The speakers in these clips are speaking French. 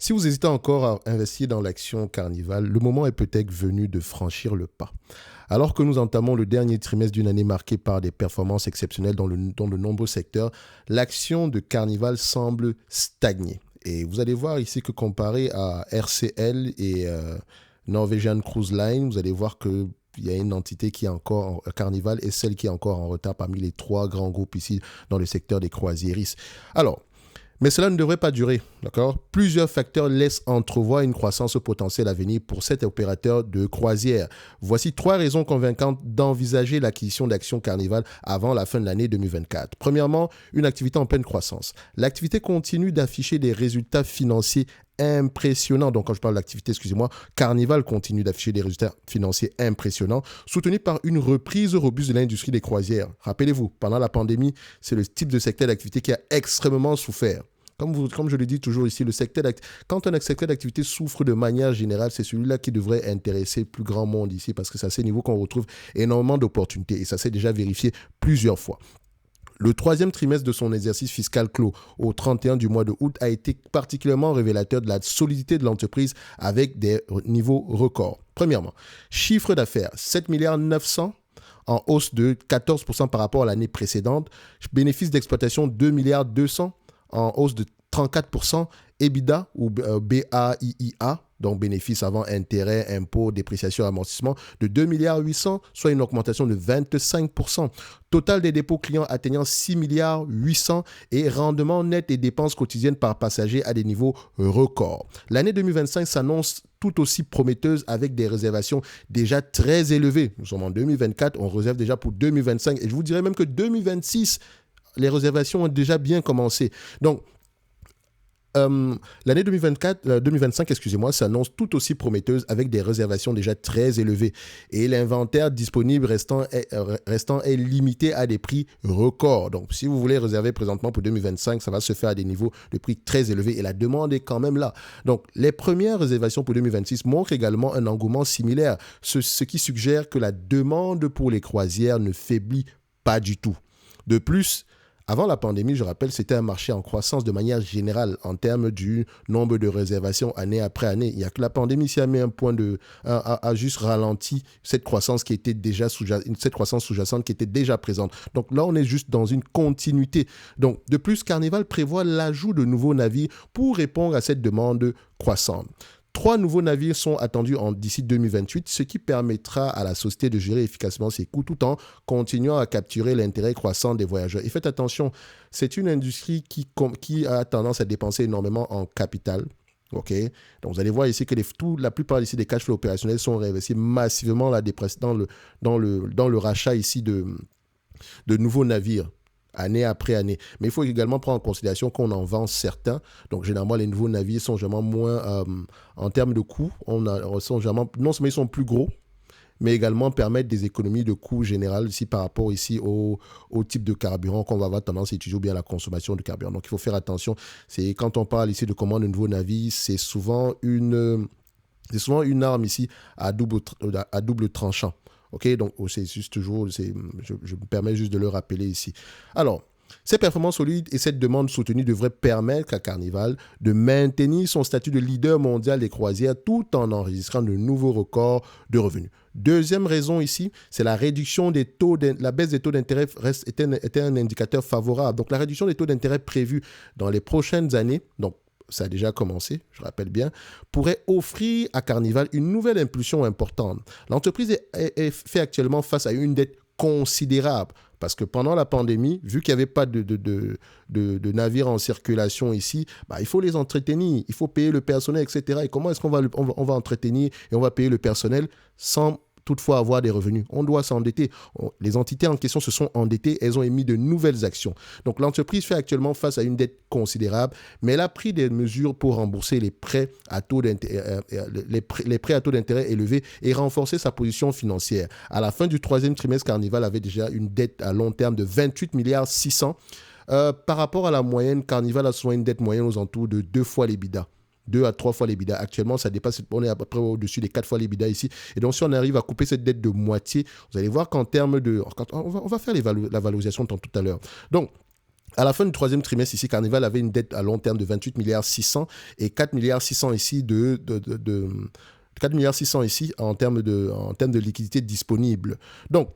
Si vous hésitez encore à investir dans l'action Carnival, le moment est peut-être venu de franchir le pas. Alors que nous entamons le dernier trimestre d'une année marquée par des performances exceptionnelles dans de nombreux secteurs, l'action de Carnival semble stagner. Et vous allez voir ici que comparé à RCL et Norwegian Cruise Line, vous allez voir que il y a une entité qui est encore, Carnival, et celle qui est encore en retard parmi les trois grands groupes ici dans le secteur des croisiéristes. Alors, mais cela ne devrait pas durer, d'accord? Plusieurs facteurs laissent entrevoir une croissance potentielle à venir pour cet opérateur de croisière. Voici trois raisons convaincantes d'envisager l'acquisition d'actions Carnival avant la fin de l'année 2024. Premièrement, une activité en pleine croissance. L'activité continue d'afficher des résultats financiers impressionnants. Donc, quand je parle d'activité, excusez-moi, Carnival continue d'afficher des résultats financiers impressionnants, soutenus par une reprise robuste de l'industrie des croisières. Rappelez-vous, pendant la pandémie, c'est le type de secteur d'activité qui a extrêmement souffert. Comme je le dis toujours ici, quand un secteur d'activité souffre de manière générale, c'est celui-là qui devrait intéresser le plus grand monde ici parce que c'est à ce niveau qu'on retrouve énormément d'opportunités et ça s'est déjà vérifié plusieurs fois. Le troisième trimestre de son exercice fiscal clos au 31 du mois de août a été particulièrement révélateur de la solidité de l'entreprise avec des niveaux records. Premièrement, chiffre d'affaires 7 milliards 900 en hausse de 14% par rapport à l'année précédente, bénéfice d'exploitation 2 milliards 200 en hausse de 34%, EBITDA ou BAIIA, donc bénéfice avant intérêt, impôts, dépréciation, amortissement, de 2 milliards 800, soit une augmentation de 25%. Total des dépôts clients atteignant 6 milliards 800 et rendement net et dépenses quotidiennes par passager à des niveaux records. L'année 2025 s'annonce tout aussi prometteuse avec des réservations déjà très élevées. Nous sommes en 2024, on réserve déjà pour 2025 et je vous dirais même que 2026, les réservations ont déjà bien commencé. Donc, l'année 2025, s'annonce tout aussi prometteuse avec des réservations déjà très élevées. Et l'inventaire disponible restant est limité à des prix records. Donc, si vous voulez réserver présentement pour 2025, ça va se faire à des niveaux de prix très élevés et la demande est quand même là. Donc, les premières réservations pour 2026 montrent également un engouement similaire, ce qui suggère que la demande pour les croisières ne faiblit pas du tout. De plus, avant la pandémie, je rappelle, c'était un marché en croissance de manière générale en termes du nombre de réservations année après année. Il n'y a que la pandémie qui a mis a juste ralenti cette croissance qui était déjà cette croissance sous-jacente qui était déjà présente. Donc là, on est juste dans une continuité. Donc de plus, Carnival prévoit l'ajout de nouveaux navires pour répondre à cette demande croissante. 3 nouveaux navires sont attendus d'ici 2028, ce qui permettra à la société de gérer efficacement ses coûts tout en continuant à capturer l'intérêt croissant des voyageurs. Et faites attention, c'est une industrie qui a tendance à dépenser énormément en capital. OK? Donc, vous allez voir ici que la plupart ici des cash flows opérationnels sont réinvestis massivement dans le rachat ici de nouveaux navires, année après année. Mais il faut également prendre en considération qu'on en vend certains. Donc, généralement, les nouveaux navires sont généralement moins, en termes de coûts, non seulement ils sont plus gros, mais également permettent des économies de coûts générales ici par rapport ici au type de carburant qu'on va avoir tendance à utiliser ou bien la consommation de carburant. Donc, il faut faire attention. Quand on parle ici de commande de nouveaux navires, c'est souvent une arme ici à double tranchant. OK, donc c'est juste toujours, je me permets juste de le rappeler ici. Alors, ces performances solides et cette demande soutenue devraient permettre à Carnival de maintenir son statut de leader mondial des croisières tout en enregistrant de nouveaux records de revenus. Deuxième raison ici, c'est la réduction des taux, la baisse des taux d'intérêt était un indicateur favorable. Donc, la réduction des taux d'intérêt prévue dans les prochaines années, donc ça a déjà commencé, je rappelle bien, pourrait offrir à Carnival une nouvelle impulsion importante. L'entreprise fait actuellement face à une dette considérable parce que pendant la pandémie, vu qu'il n'y avait pas de navires en circulation ici, il faut les entretenir, il faut payer le personnel, etc. Et comment est-ce qu'on va entretenir et on va payer le personnel sans toutefois avoir des revenus? On doit s'endetter. Les entités en question se sont endettées, elles ont émis de nouvelles actions. Donc l'entreprise fait actuellement face à une dette considérable, mais elle a pris des mesures pour rembourser les prêts à taux d'intérêt élevés et renforcer sa position financière. À la fin du troisième trimestre, Carnival avait déjà une dette à long terme de 28 milliards 600. Par rapport à la moyenne, Carnival a souvent une dette moyenne aux alentours de 2 fois l'EBITDA. 2 à 3 fois l'EBITDA. Actuellement, ça dépasse, on est à peu près au-dessus des 4 fois l'EBITDA ici. Et donc, si on arrive à couper cette dette de moitié, vous allez voir qu'en termes de... On va faire la valorisation tout à l'heure. Donc, À la fin du troisième trimestre, ici, Carnival avait une dette à long terme de 28 milliards 600 et 4 milliards 600 ici 4 milliards 600 ici en termes de liquidité disponible. Donc,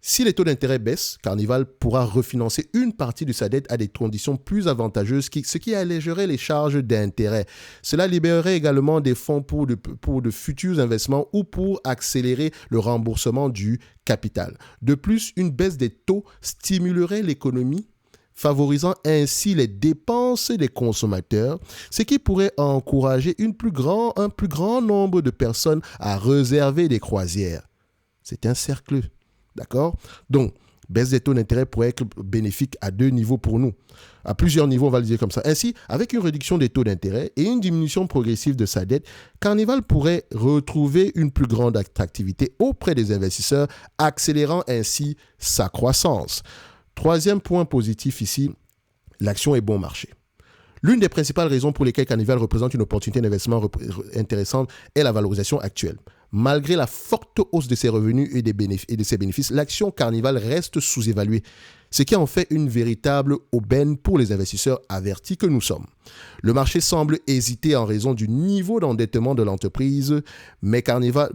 si les taux d'intérêt baissent, Carnival pourra refinancer une partie de sa dette à des conditions plus avantageuses, ce qui allégerait les charges d'intérêt. Cela libérerait également des fonds pour de futurs investissements ou pour accélérer le remboursement du capital. De plus, une baisse des taux stimulerait l'économie, favorisant ainsi les dépenses des consommateurs, ce qui pourrait encourager un plus grand nombre de personnes à réserver des croisières. C'est un cercle, d'accord? Donc, baisse des taux d'intérêt pourrait être bénéfique à deux niveaux pour nous. À plusieurs niveaux, on va le dire comme ça. Ainsi, avec une réduction des taux d'intérêt et une diminution progressive de sa dette, Carnival pourrait retrouver une plus grande attractivité auprès des investisseurs, accélérant ainsi sa croissance. Troisième point positif ici, l'action est bon marché. L'une des principales raisons pour lesquelles Carnival représente une opportunité d'investissement intéressante est la valorisation actuelle. Malgré la forte hausse de ses revenus et de ses bénéfices, l'action Carnival reste sous-évaluée, ce qui en fait une véritable aubaine pour les investisseurs avertis que nous sommes. Le marché semble hésiter en raison du niveau d'endettement de l'entreprise, mais Carnival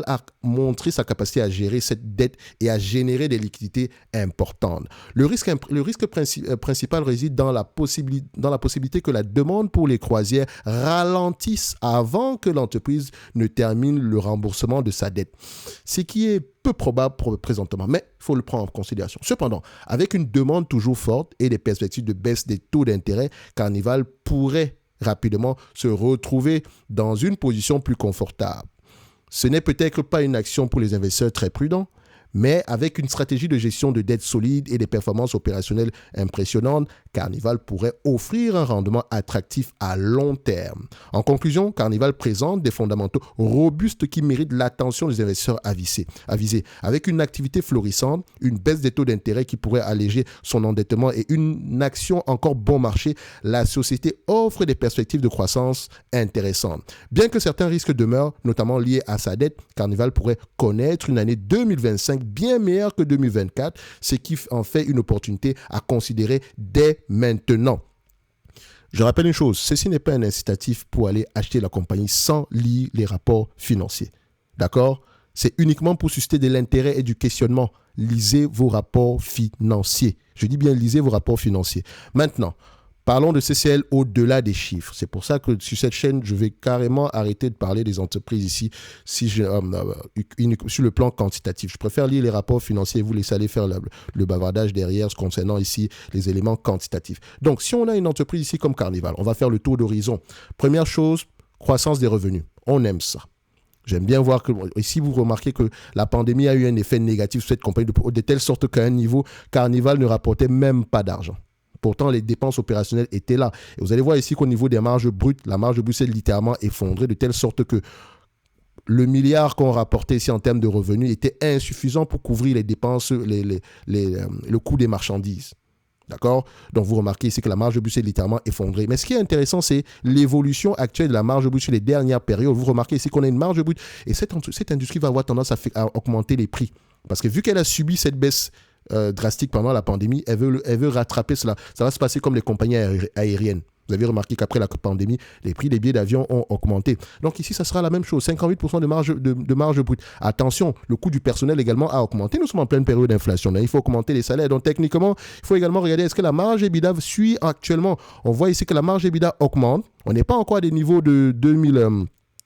a montré sa capacité à gérer cette dette et à générer des liquidités importantes. Le risque principal réside dans la possibilité que la demande pour les croisières ralentisse avant que l'entreprise ne termine le remboursement de sa dette, ce qui est peu probable présentement, mais il faut le prendre en considération. Cependant, avec une demande toujours forte et des perspectives de baisse des taux d'intérêt, Carnival pourrait rapidement se retrouver dans une position plus confortable. Ce n'est peut-être pas une action pour les investisseurs très prudents, mais avec une stratégie de gestion de dette solide et des performances opérationnelles impressionnantes, Carnival pourrait offrir un rendement attractif à long terme. En conclusion, Carnival présente des fondamentaux robustes qui méritent l'attention des investisseurs avisés. Avec une activité florissante, une baisse des taux d'intérêt qui pourrait alléger son endettement et une action encore bon marché, la société offre des perspectives de croissance intéressantes. Bien que certains risques demeurent, notamment liés à sa dette, Carnival pourrait connaître une année 2025 bien meilleure que 2024, ce qui en fait une opportunité à considérer dès maintenant. Je rappelle une chose, ceci n'est pas un incitatif pour aller acheter la compagnie sans lire les rapports financiers. D'accord? C'est uniquement pour susciter de l'intérêt et du questionnement. Lisez vos rapports financiers. Je dis bien lisez vos rapports financiers. Maintenant, parlons de CCL au-delà des chiffres. C'est pour ça que sur cette chaîne, je vais carrément arrêter de parler des entreprises ici sur le plan quantitatif. Je préfère lire les rapports financiers et vous laisser aller faire le bavardage derrière concernant ici les éléments quantitatifs. Donc, si on a une entreprise ici comme Carnival, on va faire le tour d'horizon. Première chose, croissance des revenus. On aime ça. J'aime bien voir que, ici, vous remarquez que la pandémie a eu un effet négatif sur cette compagnie de telle sorte qu'à un niveau, Carnival ne rapportait même pas d'argent. Pourtant, les dépenses opérationnelles étaient là. Et vous allez voir ici qu'au niveau des marges brutes, la marge brute s'est littéralement effondrée de telle sorte que le milliard qu'on rapportait ici en termes de revenus était insuffisant pour couvrir les dépenses, le coût des marchandises. D'accord? Donc, vous remarquez ici que la marge brute s'est littéralement effondrée. Mais ce qui est intéressant, c'est l'évolution actuelle de la marge brute sur les dernières périodes. Vous remarquez ici qu'on a une marge brute et cette industrie va avoir tendance à augmenter les prix. Parce que vu qu'elle a subi cette baisse drastique pendant la pandémie, elle veut rattraper cela. Ça va se passer comme les compagnies aériennes. Vous avez remarqué qu'après la pandémie, les prix des billets d'avion ont augmenté. Donc ici, ça sera la même chose, 58% de marge brute. Attention, le coût du personnel également a augmenté. Nous sommes en pleine période d'inflation. Il faut augmenter les salaires. Donc techniquement, il faut également regarder est-ce que la marge EBITDA suit actuellement. On voit ici que la marge EBITDA augmente. On n'est pas encore à des niveaux de 2000...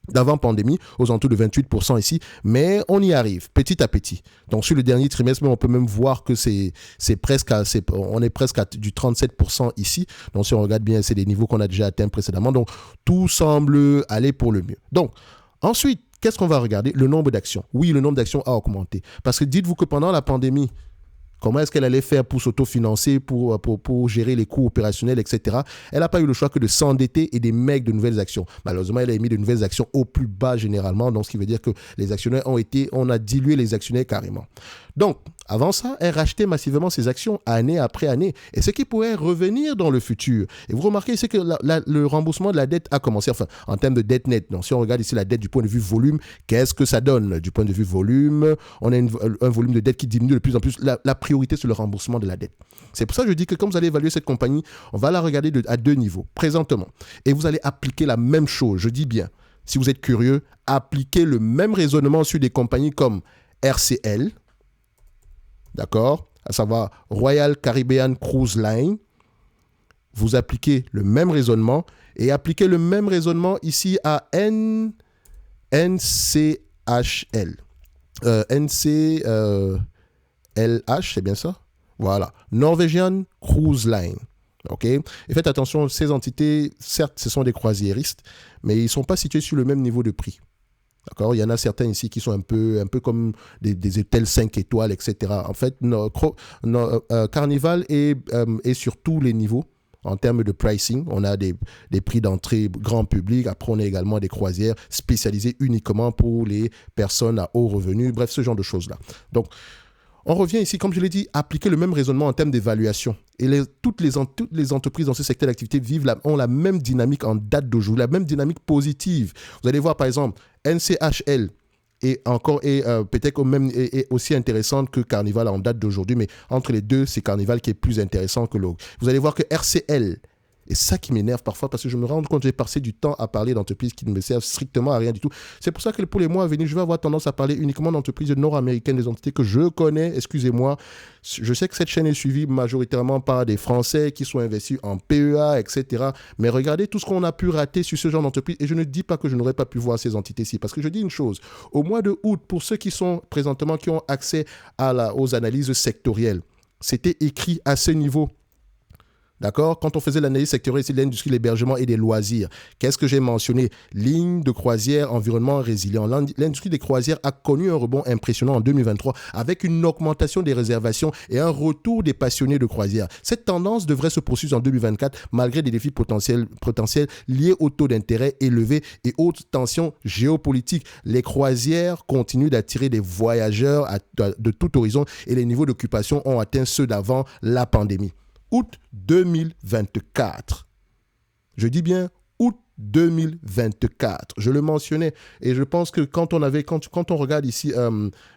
d'avant pandémie, aux alentours de 28% ici, mais on y arrive petit à petit. Donc sur le dernier trimestre, on peut même voir que on est presque à du 37% ici. Donc si on regarde bien, c'est des niveaux qu'on a déjà atteints précédemment. Donc tout semble aller pour le mieux. Donc ensuite, qu'est-ce qu'on va regarder? Le nombre d'actions. Oui, le nombre d'actions a augmenté. Parce que dites-vous que pendant la pandémie, comment est-ce qu'elle allait faire pour s'autofinancer, pour gérer les coûts opérationnels, etc. Elle n'a pas eu le choix que de s'endetter et d'émettre de nouvelles actions. Malheureusement, elle a émis de nouvelles actions au plus bas généralement, donc ce qui veut dire que les actionnaires on a dilué les actionnaires carrément. Donc, avant ça, elle rachetait massivement ses actions année après année, et ce qui pourrait revenir dans le futur. Et vous remarquez ici que le remboursement de la dette a commencé, enfin, en termes de dette nette. Donc, si on regarde ici la dette du point de vue volume, qu'est-ce que ça donne? Du point de vue volume, on a un volume de dette qui diminue de plus en plus. La priorité sur le remboursement de la dette. C'est pour ça que je dis que quand vous allez évaluer cette compagnie, on va la regarder à 2 niveaux, présentement. Et vous allez appliquer la même chose, je dis bien. Si vous êtes curieux, appliquez le même raisonnement sur des compagnies comme RCL, d'accord, à savoir Royal Caribbean Cruise Line. Vous appliquez le même raisonnement et appliquez le même raisonnement ici à NCHL. NCLH, c'est bien ça? Voilà. Norwegian Cruise Line. OK? Et faites attention, ces entités, certes, ce sont des croisiéristes, mais ils ne sont pas situés sur le même niveau de prix. D'accord? Il y en a certains ici qui sont un peu comme des hôtels 5 étoiles, etc. En fait, Carnival est sur tous les niveaux. En termes de pricing, on a des prix d'entrée grand public. Après, on a également des croisières spécialisées uniquement pour les personnes à haut revenu. Bref, ce genre de choses-là. Donc, on revient ici, comme je l'ai dit, appliquer le même raisonnement en termes d'évaluation. Et toutes les entreprises dans ce secteur d'activité ont la même dynamique en date d'aujourd'hui, la même dynamique positive. Vous allez voir, par exemple, NCHL est peut-être aussi intéressante que Carnival en date d'aujourd'hui, mais entre les deux, c'est Carnival qui est plus intéressant que l'autre. Vous allez voir que RCL, et ça qui m'énerve parfois parce que je me rends compte que j'ai passé du temps à parler d'entreprises qui ne me servent strictement à rien du tout. C'est pour ça que pour les mois à venir, je vais avoir tendance à parler uniquement d'entreprises nord-américaines, des entités que je connais, excusez-moi. Je sais que cette chaîne est suivie majoritairement par des Français qui sont investis en PEA, etc. Mais regardez tout ce qu'on a pu rater sur ce genre d'entreprise. Et je ne dis pas que je n'aurais pas pu voir ces entités-ci. Parce que je dis une chose, au mois de août, pour ceux qui sont présentement, qui ont accès aux analyses sectorielles, c'était écrit à ce niveau. D'accord? Quand on faisait l'analyse sectorielle ici de l'industrie, l'hébergement et des loisirs, qu'est-ce que j'ai mentionné? Ligne de croisière, environnement résilient. L'industrie des croisières a connu un rebond impressionnant en 2023 avec une augmentation des réservations et un retour des passionnés de croisière. Cette tendance devrait se poursuivre en 2024 malgré des défis potentiels liés au taux d'intérêt élevé et haute tension géopolitique. Les croisières continuent d'attirer des voyageurs de tout horizon et les niveaux d'occupation ont atteint ceux d'avant la pandémie. Août 2024. Je dis bien août 2024. Je le mentionnais et je pense que quand on regarde ici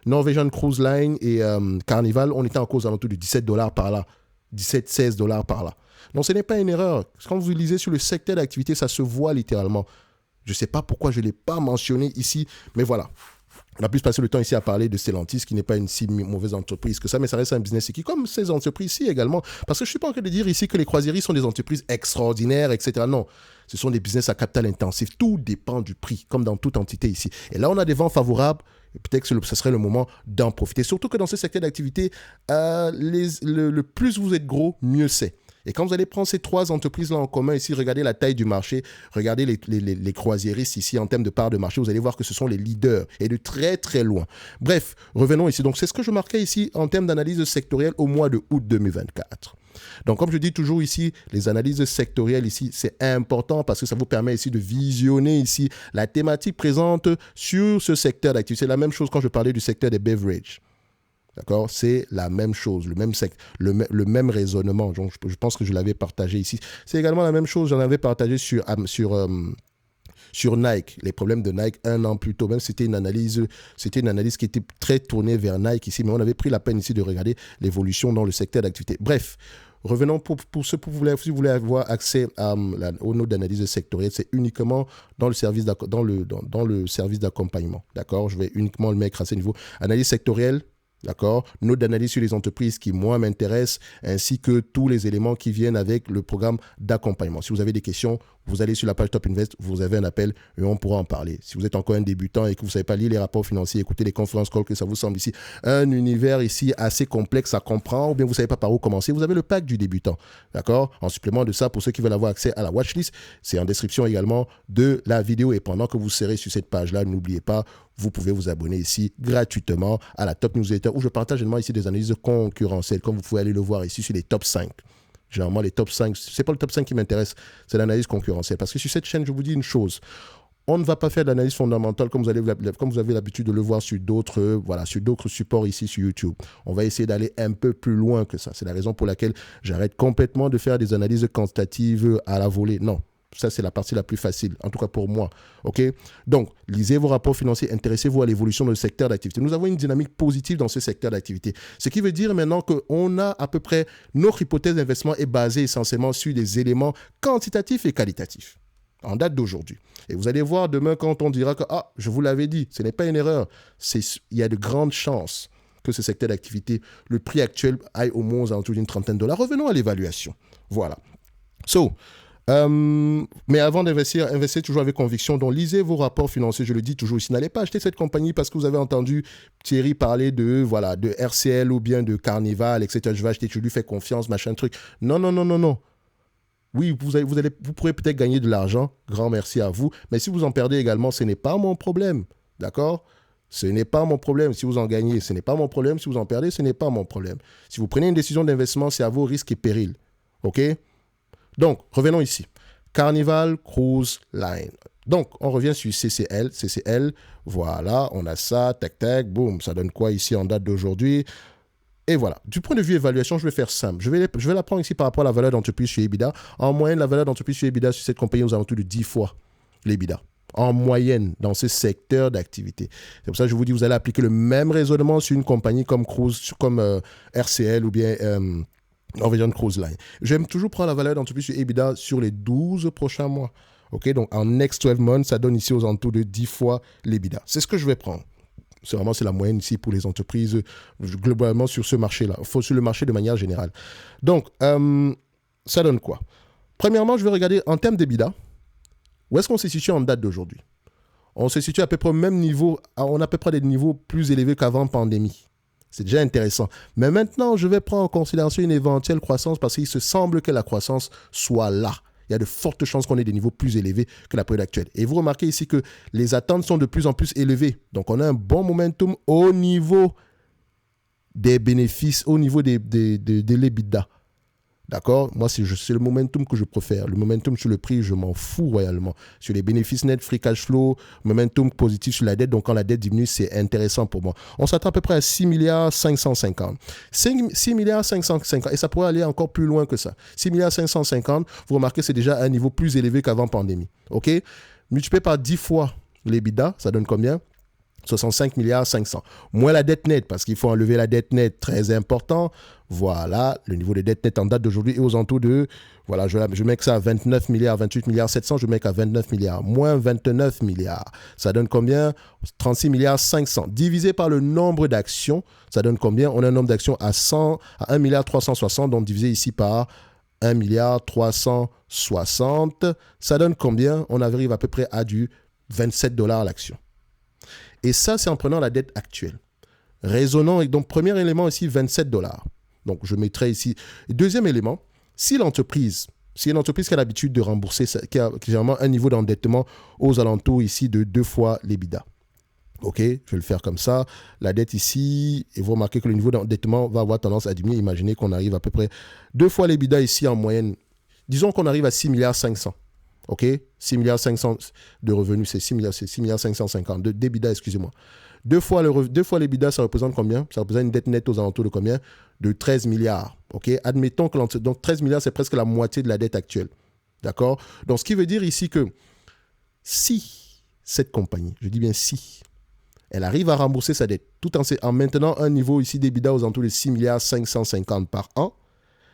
Norwegian Cruise Line et Carnival, on était en cause à l'entour de $17 par là, $17-16 par là. Donc ce n'est pas une erreur. Quand vous lisez sur le secteur d'activité, ça se voit littéralement. Je ne sais pas pourquoi je ne l'ai pas mentionné ici, mais voilà. On a plus passé le temps ici à parler de Stellantis, qui n'est pas une si mauvaise entreprise que ça, mais ça reste un business qui, comme ces entreprises-ci également, parce que je ne suis pas en train de dire ici que les croisiéristes sont des entreprises extraordinaires, etc. Non, ce sont des business à capital intensif. Tout dépend du prix, comme dans toute entité ici. Et là, on a des vents favorables. Et peut-être que ce serait le moment d'en profiter. Surtout que dans ce secteur d'activité, le plus vous êtes gros, mieux c'est. Et quand vous allez prendre ces 3 entreprises-là en commun ici, regardez la taille du marché, regardez les croisiéristes ici en termes de part de marché, vous allez voir que ce sont les leaders et de très très loin. Bref, revenons ici. Donc c'est ce que je marquais ici en termes d'analyse sectorielle au mois de août 2024. Donc comme je dis toujours ici, les analyses sectorielles ici, c'est important parce que ça vous permet ici de visionner ici la thématique présente sur ce secteur d'activité. C'est la même chose quand je parlais du secteur des beverages. D'accord? C'est la même chose, le même raisonnement. Donc, je pense que je l'avais partagé ici. C'est également la même chose, j'en avais partagé sur Nike, les problèmes de Nike 1 an plus tôt. Même c'était une analyse qui était très tournée vers Nike ici, mais on avait pris la peine ici de regarder l'évolution dans le secteur d'activité. Bref, revenons si vous voulez avoir accès aux notes d'analyse sectorielle, c'est uniquement dans le service d'accompagnement. D'accord? Je vais uniquement le mettre à ce niveau. Analyse sectorielle. D'accord? Note d'analyse sur les entreprises qui, moi, m'intéressent, ainsi que tous les éléments qui viennent avec le programme d'accompagnement. Si vous avez des questions, vous allez sur la page Top Invest, vous avez un appel et on pourra en parler. Si vous êtes encore un débutant et que vous ne savez pas lire les rapports financiers, écouter les conférences calls, que ça vous semble ici un univers ici assez complexe à comprendre, ou bien vous ne savez pas par où commencer, vous avez le pack du débutant. D'accord? En supplément de ça, pour ceux qui veulent avoir accès à la watchlist, c'est en description également de la vidéo. Et pendant que vous serez sur cette page-là, n'oubliez pas, vous pouvez vous abonner ici gratuitement à la Top Newsletter où je partage généralement ici des analyses concurrentielles, comme vous pouvez aller le voir ici sur les top 5. Généralement, les top 5, ce n'est pas le top 5 qui m'intéresse, c'est l'analyse concurrentielle. Parce que sur cette chaîne, je vous dis une chose, on ne va pas faire de l'analyse fondamentale comme vous avez l'habitude de le voir sur d'autres supports ici sur YouTube. On va essayer d'aller un peu plus loin que ça. C'est la raison pour laquelle j'arrête complètement de faire des analyses quantitatives à la volée. Non. Ça, c'est la partie la plus facile, en tout cas pour moi. OK? Donc, lisez vos rapports financiers, intéressez-vous à l'évolution de secteur d'activité. Nous avons une dynamique positive dans ce secteur d'activité. Ce qui veut dire maintenant qu'on a à peu près, notre hypothèse d'investissement est basée essentiellement sur des éléments quantitatifs et qualitatifs en date d'aujourd'hui. Et vous allez voir demain quand on dira que, je vous l'avais dit, ce n'est pas une erreur. Il y a de grandes chances que ce secteur d'activité, le prix actuel aille au moins aux alentours d'une $30. Revenons à l'évaluation. Voilà. Mais avant d'investir, investissez toujours avec conviction. Donc, lisez vos rapports financiers. Je le dis toujours ici. N'allez pas acheter cette compagnie parce que vous avez entendu Thierry parler de RCL ou bien de Carnival, etc. Je vais acheter, tu lui fais confiance, machin truc. Non. Oui, vous pourrez peut-être gagner de l'argent. Grand merci à vous. Mais si vous en perdez également, ce n'est pas mon problème. D'accord ? Ce n'est pas mon problème. Si vous en gagnez, ce n'est pas mon problème. Si vous en perdez, ce n'est pas mon problème. Si vous prenez une décision d'investissement, c'est à vos risques et périls. OK ? Donc, revenons ici. Carnival Cruise Line. Donc, on revient sur CCL. CCL, voilà, on a ça, tac, boum. Ça donne quoi ici en date d'aujourd'hui ? Et voilà. Du point de vue évaluation, je vais faire simple. Je vais la prendre ici par rapport à la valeur d'entreprise sur EBITDA. En moyenne, la valeur d'entreprise sur EBITDA sur cette compagnie aux alentours de 10 fois l'EBITDA. En moyenne, dans ce secteur d'activité. C'est pour ça que je vous dis, vous allez appliquer le même raisonnement sur une compagnie comme RCL ou bien Norwegian Cruise Line. J'aime toujours prendre la valeur d'entreprise sur EBITDA sur les 12 prochains mois. OK, donc en next 12 months, ça donne ici aux alentours de 10 fois l'EBITDA. C'est ce que je vais prendre. C'est la moyenne ici pour les entreprises globalement sur ce marché-là, sur le marché de manière générale. Donc, ça donne quoi? Premièrement, je vais regarder en termes d'EBITDA, où est-ce qu'on se situe en date d'aujourd'hui? On se situe à peu près au même niveau, on a à peu près des niveaux plus élevés qu'avant pandémie. C'est déjà intéressant. Mais maintenant, je vais prendre en considération une éventuelle croissance parce qu'il se semble que la croissance soit là. Il y a de fortes chances qu'on ait des niveaux plus élevés que la période actuelle. Et vous remarquez ici que les attentes sont de plus en plus élevées. Donc, on a un bon momentum au niveau des bénéfices, au niveau de l'EBITDA. D'accord? Moi, c'est le momentum que je préfère. Le momentum sur le prix, je m'en fous royalement. Sur les bénéfices nets, free cash flow, momentum positif sur la dette. Donc, quand la dette diminue, c'est intéressant pour moi. On s'attend à peu près à 6 milliards 550. 6 milliards 550. Et ça pourrait aller encore plus loin que ça. 6 milliards 550, vous remarquez, c'est déjà un niveau plus élevé qu'avant pandémie. OK? Multiplié par 10 fois l'EBITDA, ça donne combien? 65 milliards 500. Moins la dette nette, parce qu'il faut enlever la dette nette, très important. Voilà, le niveau de dette nette en date d'aujourd'hui est aux alentours de, voilà, je mets que ça à 29 milliards, 28 milliards 700, je mets qu'à 29 milliards. Moins 29 milliards, ça donne combien? 36 milliards 500. Divisé par le nombre d'actions, ça donne combien? On a un nombre d'actions à 1 milliard 360, donc divisé ici par 1 milliard 360. Ça donne combien? On arrive à peu près à du $27 l'action. Et ça, c'est en prenant la dette actuelle. Raisonnons. Donc, premier élément ici, $27. Donc, je mettrai ici. Deuxième élément, si une entreprise qui a l'habitude de rembourser, qui a généralement un niveau d'endettement aux alentours ici de 2 fois l'EBITDA. OK, je vais le faire comme ça. La dette ici, et vous remarquez que le niveau d'endettement va avoir tendance à diminuer. Imaginez qu'on arrive à peu près 2 fois l'EBITDA ici en moyenne. Disons qu'on arrive à 6 milliards 500. OK, 6 milliards 500 de revenus, c'est 6 milliards 550 de d'EBITDA, excusez-moi. 2 fois l'EBITDA, ça représente combien? Ça représente une dette nette aux alentours de combien? De 13 milliards. OK, admettons que donc 13 milliards, c'est presque la moitié de la dette actuelle. D'accord? Donc, ce qui veut dire ici que si cette compagnie, je dis bien si, elle arrive à rembourser sa dette tout en maintenant un niveau ici d'EBITDA aux alentours de 6 milliards 550 par an,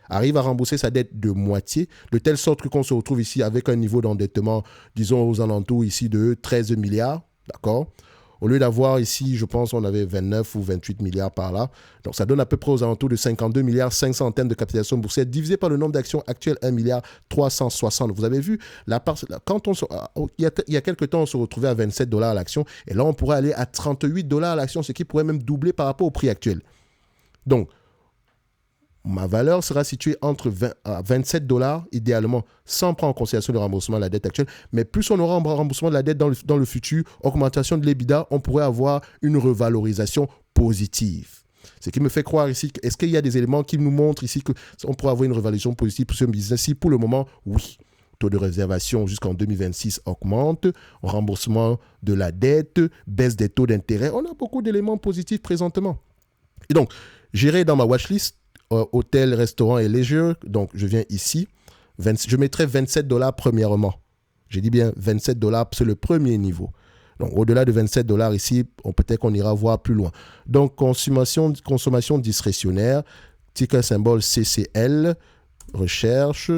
arrive à rembourser sa dette de moitié, de telle sorte qu'on se retrouve ici avec un niveau d'endettement, disons, aux alentours ici de 13 milliards, d'accord? Au lieu d'avoir ici, je pense, on avait 29 ou 28 milliards par là. Donc, ça donne à peu près aux alentours de 52 milliards 500 en termes de capitalisation boursière, divisé par le nombre d'actions actuelles, 1 milliard 360. Vous avez vu, il y a quelques temps, on se retrouvait à $27 à l'action, et là, on pourrait aller à $38 à l'action, ce qui pourrait même doubler par rapport au prix actuel. Donc, ma valeur sera située entre $27, idéalement, sans prendre en considération le remboursement de la dette actuelle. Mais plus on aura un remboursement de la dette dans le futur, augmentation de l'EBITDA, on pourrait avoir une revalorisation positive. Ce qui me fait croire ici, est-ce qu'il y a des éléments qui nous montrent ici qu'on pourrait avoir une revalorisation positive pour ce business-ci? Pour le moment, oui. Taux de réservation jusqu'en 2026 augmente, remboursement de la dette, baisse des taux d'intérêt. On a beaucoup d'éléments positifs présentement. Et donc, j'irai dans ma watchlist, hôtel, restaurant et leisure. Donc, je viens ici. Je mettrai $27 premièrement. J'ai dit bien 27 $, c'est le premier niveau. Donc, au-delà de 27 $ ici, peut-être qu'on ira voir plus loin. Donc, consommation discrétionnaire, ticker symbole CCL, recherche,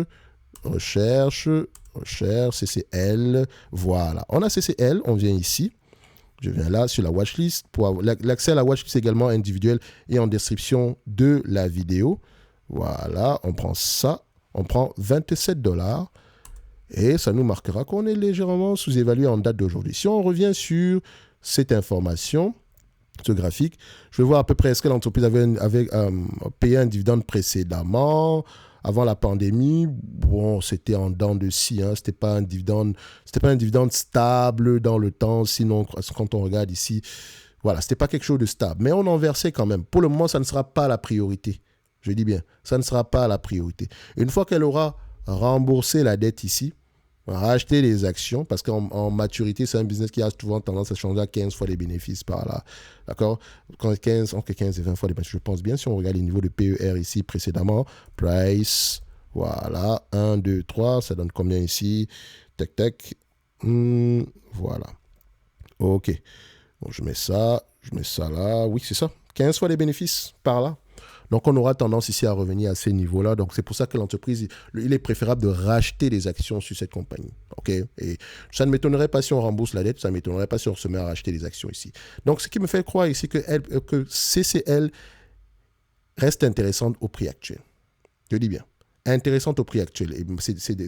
CCL, voilà. On a CCL, on vient ici. Je viens là sur la watchlist. L'accès à la watchlist également individuel et en description de la vidéo. Voilà, on prend ça. On prend 27 $. Et ça nous marquera qu'on est légèrement sous-évalué en date d'aujourd'hui. Si on revient sur cette information, ce graphique, je vais voir à peu près est-ce que l'entreprise avait payé un dividende précédemment, avant la pandémie. Bon, c'était en dents de scie, hein, c'était pas un dividende stable dans le temps. Sinon, quand on regarde ici, voilà, c'était pas quelque chose de stable. Mais on en versait quand même. Pour le moment, ça ne sera pas la priorité. Je dis bien, ça ne sera pas la priorité. Une fois qu'elle aura remboursé la dette ici, racheter les actions, parce qu'en maturité, c'est un business qui a souvent tendance à changer à 15 fois les bénéfices par là. D'accord? Entre 15 et 20 fois les bénéfices. Je pense bien, si on regarde les niveaux de PER ici précédemment, price, voilà, 1, 2, 3, ça donne combien ici? Tac, tac. Voilà. OK. Bon, je mets ça là. Oui, c'est ça. 15 fois les bénéfices par là. Donc, on aura tendance ici à revenir à ces niveaux-là. Donc, c'est pour ça que l'entreprise, il est préférable de racheter des actions sur cette compagnie. OK? Et ça ne m'étonnerait pas si on rembourse la dette, ça ne m'étonnerait pas si on se met à racheter des actions ici. Donc, ce qui me fait croire ici que CCL reste intéressante au prix actuel. Je dis bien, intéressante au prix actuel. Et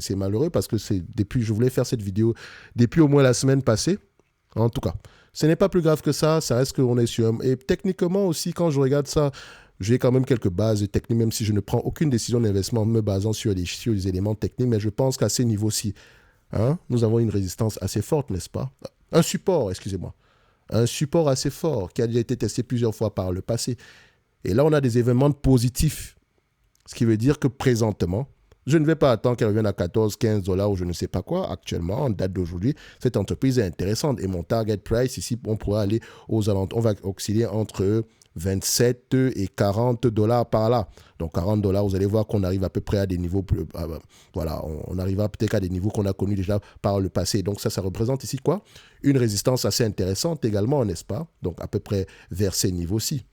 c'est malheureux parce que je voulais faire cette vidéo depuis au moins la semaine passée. En tout cas, ce n'est pas plus grave que ça. Ça reste qu'on est sur... Et techniquement aussi, quand je regarde ça, j'ai quand même quelques bases techniques, même si je ne prends aucune décision d'investissement en me basant sur les éléments techniques. Mais je pense qu'à ces niveaux-ci, nous avons une résistance assez forte, n'est-ce pas? Un support, excusez-moi. Un support assez fort qui a déjà été testé plusieurs fois par le passé. Et là, on a des événements positifs. Ce qui veut dire que présentement, je ne vais pas attendre qu'elle revienne à 14, 15 $ ou je ne sais pas quoi. Actuellement, en date d'aujourd'hui, cette entreprise est intéressante. Et mon target price, ici, on pourra aller aux alentours. On va osciller entre 27 et 40 $ par là. Donc 40 $, vous allez voir qu'on arrive à peu près à des niveaux plus... voilà, on arrivera peut-être à des niveaux qu'on a connus déjà par le passé. Donc ça représente ici quoi? Une résistance assez intéressante également, n'est-ce pas? Donc à peu près vers ces niveaux-ci.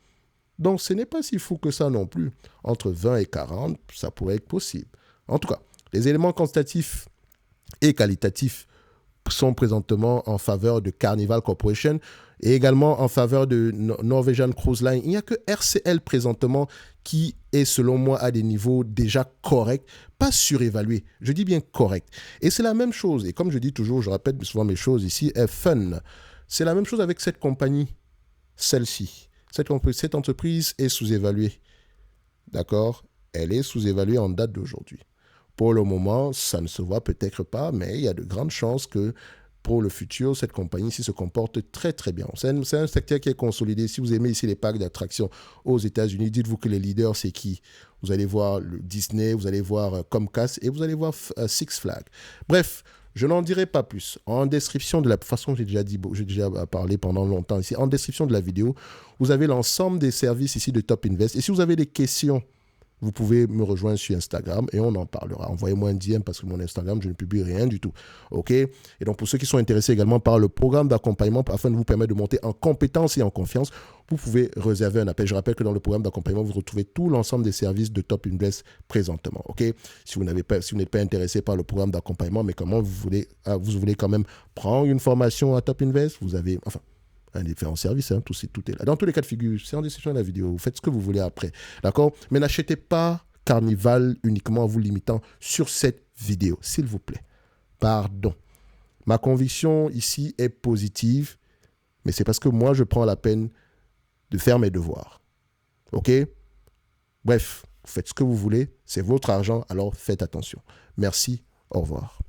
Donc ce n'est pas si fou que ça non plus. Entre 20 et 40, ça pourrait être possible. En tout cas, les éléments quantitatifs et qualitatifs sont présentement en faveur de Carnival Corporation et également en faveur de Norwegian Cruise Line. Il n'y a que RCL présentement qui est selon moi à des niveaux déjà corrects, pas surévalués, je dis bien corrects. Et c'est la même chose, et comme je dis toujours, je répète souvent mes choses ici, fun. C'est la même chose avec cette compagnie, celle-ci. Cette entreprise est sous-évaluée, d'accord? Elle est sous-évaluée en date d'aujourd'hui. Pour le moment, ça ne se voit peut-être pas, mais il y a de grandes chances que pour le futur, cette compagnie-ci se comporte très très bien. C'est un secteur qui est consolidé. Si vous aimez ici les parcs d'attractions aux États-Unis, dites-vous que les leaders, c'est qui? Vous allez voir le Disney, vous allez voir Comcast et vous allez voir Six Flags. Bref, je n'en dirai pas plus. En description de la façon, j'ai déjà parlé pendant longtemps ici, en description de la vidéo, vous avez l'ensemble des services ici de Top Invest. Et si vous avez des questions, vous pouvez me rejoindre sur Instagram et on en parlera. Envoyez-moi un DM parce que mon Instagram, je ne publie rien du tout. OK? Et donc, pour ceux qui sont intéressés également par le programme d'accompagnement afin de vous permettre de monter en compétence et en confiance, vous pouvez réserver un appel. Je rappelle que dans le programme d'accompagnement, vous retrouvez tout l'ensemble des services de Top Invest présentement. OK? Si vous n'êtes pas intéressé par le programme d'accompagnement, mais comment vous voulez quand même prendre une formation à Top Invest, vous avez... un différent service, tout est là. Dans tous les cas de figure, c'est en description de la vidéo. Vous faites ce que vous voulez après. D'accord? Mais n'achetez pas Carnival uniquement en vous limitant sur cette vidéo, s'il vous plaît. Pardon. Ma conviction ici est positive, mais c'est parce que moi, je prends la peine de faire mes devoirs. OK? Bref, vous faites ce que vous voulez. C'est votre argent, alors faites attention. Merci. Au revoir.